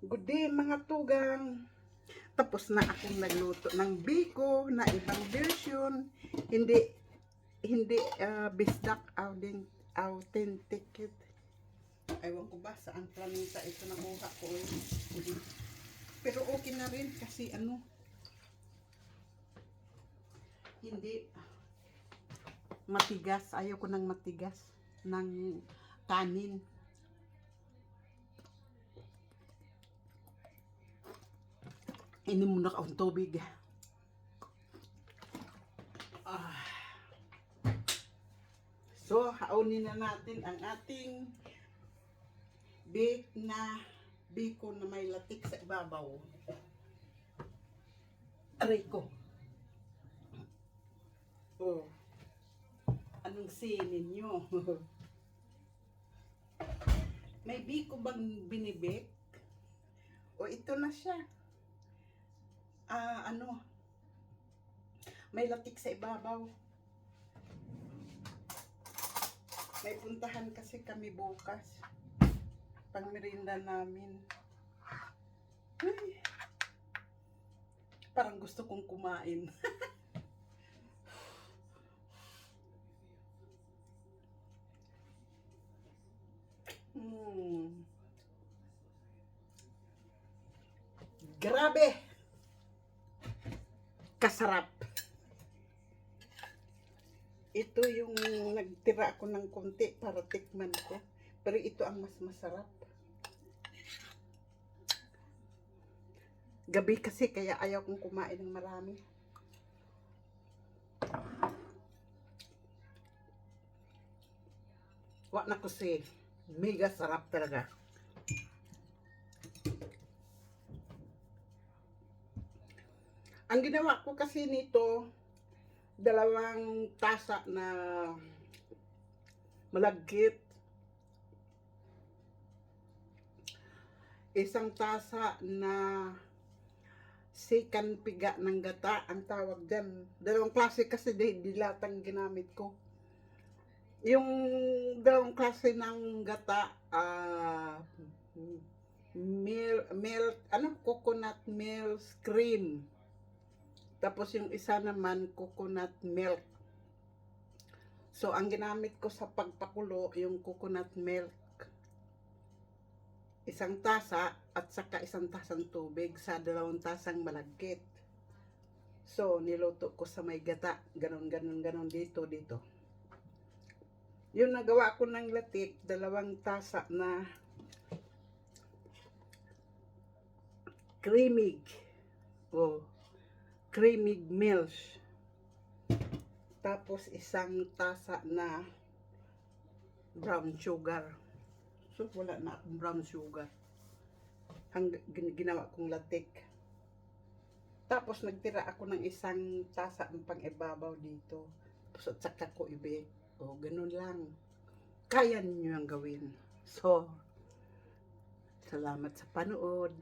Good day mga tugang. Tapos na akong nagluto ng biko na ibang version. Hindi bisdak authentic. Ewan ko ba saan planeta ito nakuha ko. Pero okay na rin kasi hindi matigas. Ayaw ko ng matigas ng kanin. Inom muna akong tubig. So, haunin na natin ang ating bake na biko na may latik sa ibabaw. Aray ko. Oh. Anong sinin nyo? May biko bang binibake? O ito na siya. May latik sa ibabaw. May puntahan kasi kami bukas. Pang merienda namin. Ay, parang gusto kong kumain. Grabe! Kasarap! Ito yung nagtira ako ng konti para tikman ko. Pero ito ang mas masarap. Gabi kasi kaya ayaw kong kumain ng marami. Wak na kasi. Mega sarap talaga. Ang ginawa ko kasi nito, 2 tasa na malagkit, 1 tasa na sikan piga ng gata, ang tawag dyan. 2 klase kasi dilatang ginamit ko. Yung 2 klase ng gata, coconut milk cream. Tapos yung isa naman, coconut milk. So, ang ginamit ko sa pagpakulo, yung coconut milk. 1 tasa at saka 1 tasang tubig sa 2 tasang malagkit. So, niluto ko sa may gata. Ganon dito. Yung nagawa ko ng latik, 2 tasa na creamy milk. Tapos 1 tasa na brown sugar. So, wala na akong brown sugar. Ginawa kong latik. Tapos, nagtira ako ng 1 tasa ng pang-ibabaw dito. Tapos, at saka ko i-bake. O, ganun lang. Kaya ninyo ang gawin. So, salamat sa panood.